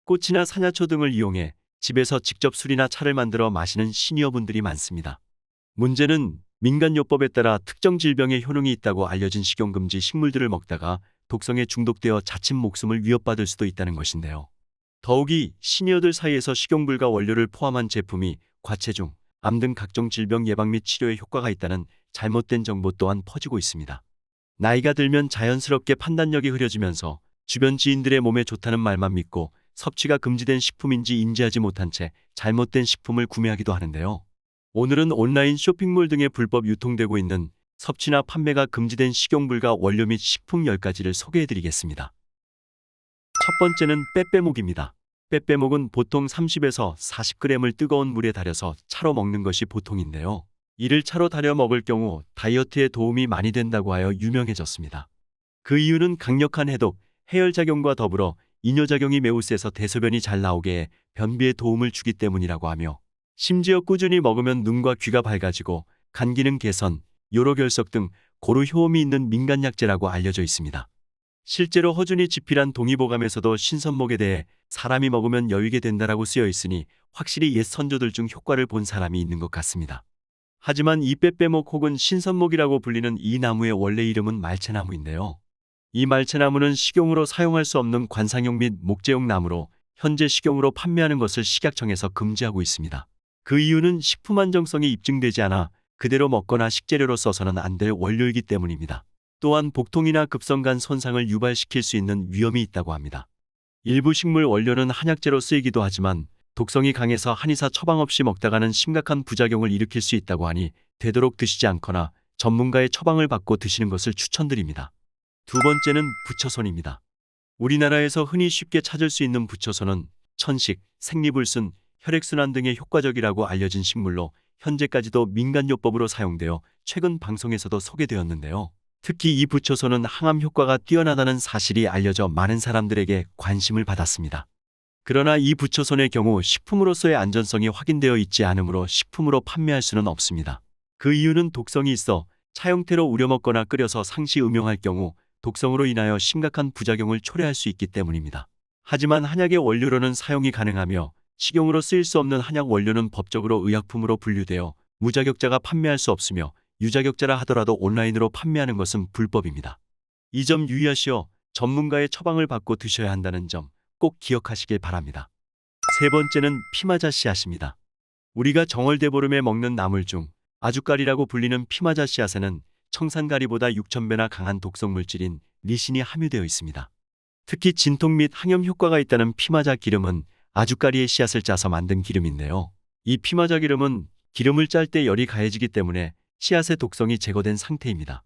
꽃이나 산야초 등을 이용해 집에서 직접 술이나 차를 만들어 마시는 시니어분들이 많습니다. 문제는 민간요법에 따라 특정 질병에 효능이 있다고 알려진 식용금지 식물들을 먹다가 독성에 중독되어 자칫 목숨을 위협받을 수도 있다는 것인데요. 더욱이 시니어들 사이에서 식용불가 원료를 포함한 제품이 과체중, 암 등 각종 질병 예방 및 치료에 효과가 있다는 잘못된 정보 또한 퍼지고 있습니다. 나이가 들면 자연스럽게 판단력이 흐려지면서 주변 지인들의 몸에 좋다는 말만 믿고 섭취가 금지된 식품인지 인지하지 못한 채 잘못된 식품을 구매하기도 하는데요. 오늘은 온라인 쇼핑몰 등에 불법 유통되고 있는 섭취나 판매가 금지된 식용불가 원료 및 식품 10가지를 소개해드리겠습니다. 첫 번째는 빼빼목입니다. 빼빼목은 보통 30에서 40g을 뜨거운 물에 달여서 차로 먹는 것이 보통인데요. 이를 차로 달여 먹을 경우 다이어트에 도움이 많이 된다고 하여 유명해졌습니다. 그 이유는 강력한 해독, 해열작용과 더불어 이뇨작용이 매우 세서 대소변이 잘 나오게 해 변비에 도움을 주기 때문이라고 하며, 심지어 꾸준히 먹으면 눈과 귀가 밝아지고 간 기능 개선, 요로결석 등 고루 효험이 있는 민간약재라고 알려져 있습니다. 실제로 허준이 집필한 동의보감에서도 신선목에 대해 사람이 먹으면 여위게 된다라고 쓰여 있으니 확실히 옛 선조들 중 효과를 본 사람이 있는 것 같습니다. 하지만 이 빼빼목 혹은 신선목이라고 불리는 이 나무의 원래 이름은 말채나무인데요. 이 말채나무는 식용으로 사용할 수 없는 관상용 및 목재용 나무로 현재 식용으로 판매하는 것을 식약청에서 금지하고 있습니다. 그 이유는 식품 안정성이 입증되지 않아 그대로 먹거나 식재료로 써서는 안 될 원료이기 때문입니다. 또한 복통이나 급성간 손상을 유발시킬 수 있는 위험이 있다고 합니다. 일부 식물 원료는 한약재로 쓰이기도 하지만 독성이 강해서 한의사 처방 없이 먹다가는 심각한 부작용을 일으킬 수 있다고 하니 되도록 드시지 않거나 전문가의 처방을 받고 드시는 것을 추천드립니다. 두 번째는 부처손입니다. 우리나라에서 흔히 쉽게 찾을 수 있는 부처손은 천식, 생리불순, 혈액순환 등에 효과적이라고 알려진 식물로 현재까지도 민간요법으로 사용되어 최근 방송에서도 소개되었는데요. 특히 이 부처손은 항암 효과가 뛰어나다는 사실이 알려져 많은 사람들에게 관심을 받았습니다. 그러나 이 부처손의 경우 식품으로서의 안전성이 확인되어 있지 않으므로 식품으로 판매할 수는 없습니다. 그 이유는 독성이 있어 차 형태로 우려 먹거나 끓여서 상시 음용할 경우 독성으로 인하여 심각한 부작용을 초래할 수 있기 때문입니다. 하지만 한약의 원료로는 사용이 가능하며 식용으로 쓰일 수 없는 한약 원료는 법적으로 의약품으로 분류되어 무자격자가 판매할 수 없으며 유자격자라 하더라도 온라인으로 판매하는 것은 불법입니다. 이 점 유의하시어 전문가의 처방을 받고 드셔야 한다는 점 꼭 기억하시길 바랍니다. 세 번째는 피마자 씨앗입니다. 우리가 정월대보름에 먹는 나물 중 아주까리라고 불리는 피마자 씨앗에는 청산가리보다 6000배나 강한 독성 물질인 리신이 함유되어 있습니다. 특히 진통 및 항염 효과가 있다는 피마자 기름은 아주까리의 씨앗을 짜서 만든 기름인데요. 이 피마자 기름은 기름을 짤 때 열이 가해지기 때문에 씨앗의 독성이 제거된 상태입니다.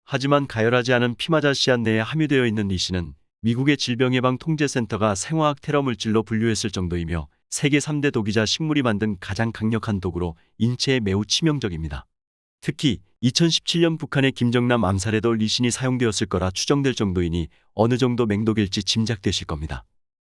하지만 가열하지 않은 피마자 씨앗 내에 함유되어 있는 리신은 미국의 질병예방통제센터가 생화학 테러 물질로 분류했을 정도이며 세계 3대 독이자 식물이 만든 가장 강력한 독으로 인체에 매우 치명적입니다. 특히 2017년 북한의 김정남 암살에도 리신이 사용되었을 거라 추정될 정도이니 어느 정도 맹독일지 짐작되실 겁니다.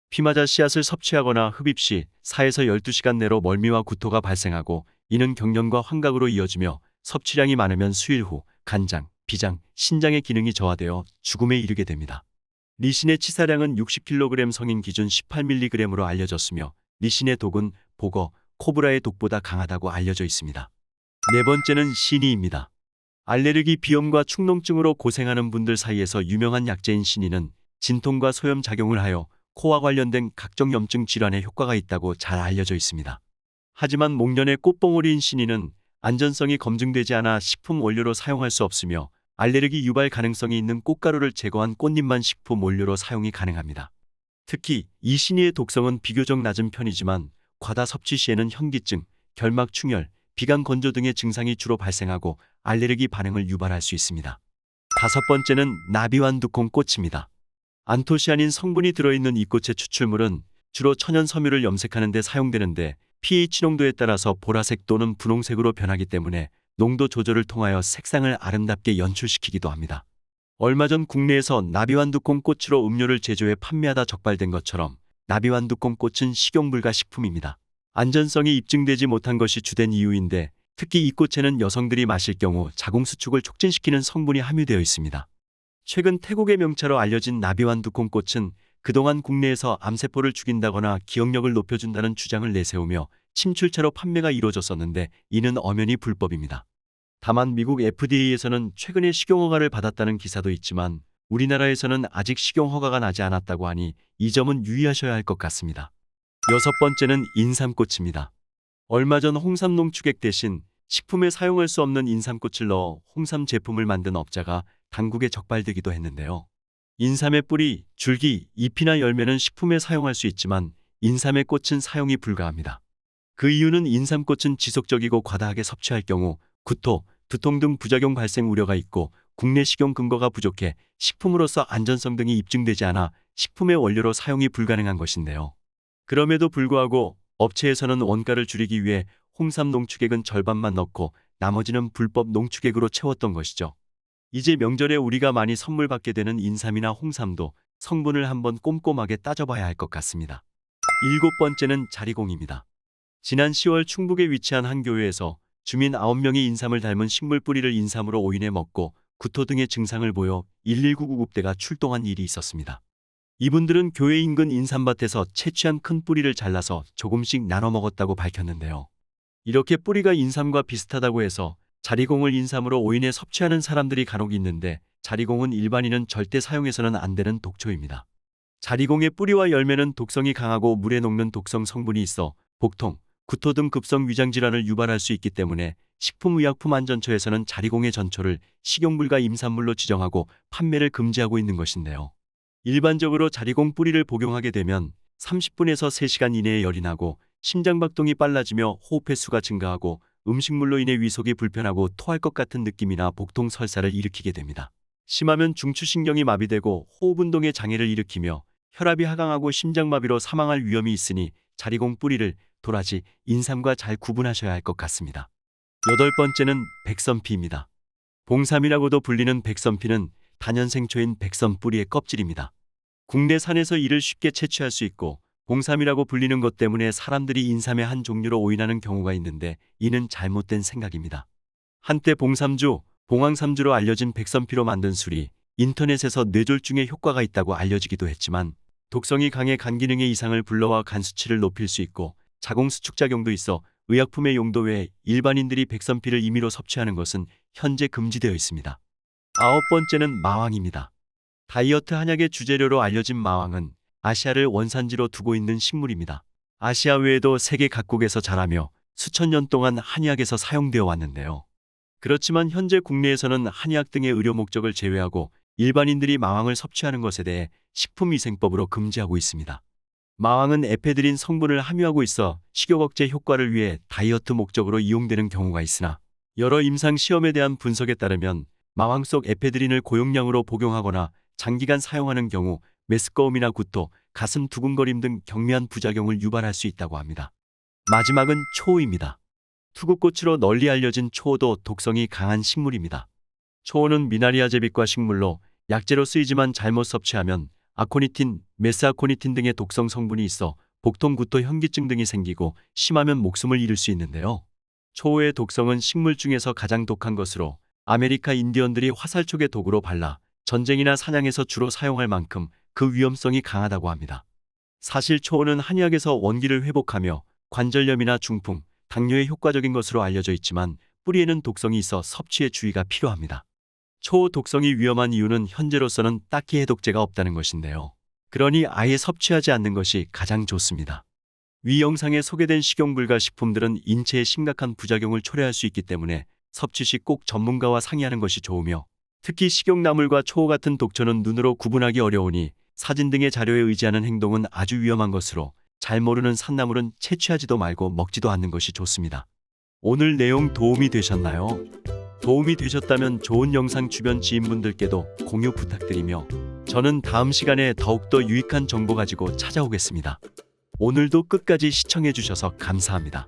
피마자 씨앗을 섭취하거나 흡입 시 4에서 12시간 내로 멀미와 구토가 발생하고 이는 경련과 환각으로 이어지며 섭취량이 많으면 수일 후 간장, 비장, 신장의 기능이 저하되어 죽음에 이르게 됩니다. 리신의 치사량은 60kg 성인 기준 18mg으로 알려졌으며 리신의 독은 보거, 코브라의 독보다 강하다고 알려져 있습니다. 네 번째는 시니입니다. 알레르기 비염과 축농증으로 고생하는 분들 사이에서 유명한 약재인 시니는 진통과 소염 작용을 하여 코와 관련된 각종 염증 질환에 효과가 있다고 잘 알려져 있습니다. 하지만 목련의 꽃봉오리인 시니는 안전성이 검증되지 않아 식품 원료로 사용할 수 없으며 알레르기 유발 가능성이 있는 꽃가루를 제거한 꽃잎만 식품 원료로 사용이 가능합니다. 특히 이 시니의 독성은 비교적 낮은 편이지만 과다 섭취 시에는 현기증, 결막충혈, 비강 건조 등의 증상이 주로 발생하고 알레르기 반응을 유발할 수 있습니다. 다섯 번째는 나비완두콩 꽃입니다. 안토시아닌 성분이 들어있는 이 꽃의 추출물은 주로 천연 섬유를 염색하는 데 사용되는데 pH 농도에 따라서 보라색 또는 분홍색으로 변하기 때문에 농도 조절을 통하여 색상을 아름답게 연출시키기도 합니다. 얼마 전 국내에서 나비완두콩 꽃으로 음료를 제조해 판매하다 적발된 것처럼 나비완두콩 꽃은 식용불가 식품입니다. 안전성이 입증되지 못한 것이 주된 이유인데 특히 이 꽃에는 여성들이 마실 경우 자궁수축을 촉진시키는 성분이 함유되어 있습니다. 최근 태국의 명차로 알려진 나비완두콩 꽃은 그동안 국내에서 암세포를 죽인다거나 기억력을 높여준다는 주장을 내세우며 침출차로 판매가 이루어졌었는데 이는 엄연히 불법입니다. 다만 미국 FDA에서는 최근에 식용허가를 받았다는 기사도 있지만 우리나라에서는 아직 식용허가가 나지 않았다고 하니 이 점은 유의하셔야 할 것 같습니다. 여섯 번째는 인삼꽃입니다. 얼마 전 홍삼 농축액 대신 식품에 사용할 수 없는 인삼꽃을 넣어 홍삼 제품을 만든 업자가 당국에 적발되기도 했는데요. 인삼의 뿌리, 줄기, 잎이나 열매는 식품에 사용할 수 있지만 인삼의 꽃은 사용이 불가합니다. 그 이유는 인삼꽃은 지속적이고 과다하게 섭취할 경우 구토, 두통 등 부작용 발생 우려가 있고 국내 식용 근거가 부족해 식품으로서 안전성 등이 입증되지 않아 식품의 원료로 사용이 불가능한 것인데요. 그럼에도 불구하고 업체에서는 원가를 줄이기 위해 홍삼 농축액은 절반만 넣고 나머지는 불법 농축액으로 채웠던 것이죠. 이제 명절에 우리가 많이 선물 받게 되는 인삼이나 홍삼도 성분을 한번 꼼꼼하게 따져봐야 할 것 같습니다. 일곱 번째는 자리공입니다. 지난 10월 충북에 위치한 한 교회에서 주민 9명이 인삼을 닮은 식물 뿌리를 인삼으로 오인해 먹고 구토 등의 증상을 보여 119 구급대가 출동한 일이 있었습니다. 이분들은 교회 인근 인삼밭에서 채취한 큰 뿌리를 잘라서 조금씩 나눠 먹었다고 밝혔는데요. 이렇게 뿌리가 인삼과 비슷하다고 해서 자리공을 인삼으로 오인해 섭취하는 사람들이 간혹 있는데 자리공은 일반인은 절대 사용해서는 안 되는 독초입니다. 자리공의 뿌리와 열매는 독성이 강하고 물에 녹는 독성 성분이 있어 복통, 구토 등 급성 위장질환을 유발할 수 있기 때문에 식품의약품안전처에서는 자리공의 전초를 식용물과 임산물로 지정하고 판매를 금지하고 있는 것인데요. 일반적으로 자리공 뿌리를 복용하게 되면 30분에서 3시간 이내에 열이 나고 심장박동이 빨라지며 호흡 횟수가 증가하고 음식물로 인해 위속이 불편하고 토할 것 같은 느낌이나 복통 설사를 일으키게 됩니다. 심하면 중추신경이 마비되고 호흡운동에 장애를 일으키며 혈압이 하강하고 심장마비로 사망할 위험이 있으니 자리공 뿌리를 도라지, 인삼과 잘 구분하셔야 할 것 같습니다. 여덟 번째는 백선피입니다. 봉삼이라고도 불리는 백선피는 단연생초인 백선 뿌리의 껍질입니다. 국내 산에서 이를 쉽게 채취할 수 있고 봉삼이라고 불리는 것 때문에 사람들이 인삼의 한 종류로 오인하는 경우가 있는데 이는 잘못된 생각입니다. 한때 봉삼주, 봉황삼주로 알려진 백선피로 만든 술이 인터넷에서 뇌졸중에 효과가 있다고 알려지기도 했지만 독성이 강해 간 기능에 이상을 불러와 간 수치를 높일 수 있고 자궁수축작용도 있어 의약품의 용도 외에 일반인들이 백선피를 임의로 섭취하는 것은 현재 금지되어 있습니다. 아홉 번째는 마왕입니다. 다이어트 한약의 주재료로 알려진 마왕은 아시아를 원산지로 두고 있는 식물입니다. 아시아 외에도 세계 각국에서 자라며 수천 년 동안 한의학에서 사용되어 왔는데요. 그렇지만 현재 국내에서는 한의학 등의 의료 목적을 제외하고 일반인들이 마왕을 섭취하는 것에 대해 식품위생법으로 금지하고 있습니다. 마왕은 에페드린 성분을 함유하고 있어 식욕 억제 효과를 위해 다이어트 목적으로 이용되는 경우가 있으나 여러 임상 시험에 대한 분석에 따르면 마왕 속 에페드린을 고용량으로 복용하거나 장기간 사용하는 경우 메스꺼움이나 구토, 가슴 두근거림 등 경미한 부작용을 유발할 수 있다고 합니다. 마지막은 초호입니다. 투구꽃으로 널리 알려진 초호도 독성이 강한 식물입니다. 초호는 미나리아 제빛과 식물로 약재로 쓰이지만 잘못 섭취하면 아코니틴, 메스아코니틴 등의 독성 성분이 있어 복통, 구토, 현기증 등이 생기고 심하면 목숨을 잃을 수 있는데요. 초호의 독성은 식물 중에서 가장 독한 것으로 아메리카 인디언들이 화살촉의 도구로 발라 전쟁이나 사냥에서 주로 사용할 만큼 그 위험성이 강하다고 합니다. 사실 초호는 한의학에서 원기를 회복하며 관절염이나 중풍, 당뇨에 효과적인 것으로 알려져 있지만 뿌리에는 독성이 있어 섭취에 주의가 필요합니다. 초호 독성이 위험한 이유는 현재로서는 딱히 해독제가 없다는 것인데요. 그러니 아예 섭취하지 않는 것이 가장 좋습니다. 위 영상에 소개된 식용물과 식품들은 인체에 심각한 부작용을 초래할 수 있기 때문에 섭취 시 꼭 전문가와 상의하는 것이 좋으며 특히 식용나물과 초호 같은 독초는 눈으로 구분하기 어려우니 사진 등의 자료에 의지하는 행동은 아주 위험한 것으로 잘 모르는 산나물은 채취하지도 말고 먹지도 않는 것이 좋습니다. 오늘 내용 도움이 되셨나요? 도움이 되셨다면 좋은 영상 주변 지인분들께도 공유 부탁드리며 저는 다음 시간에 더욱더 유익한 정보 가지고 찾아오겠습니다. 오늘도 끝까지 시청해 주셔서 감사합니다.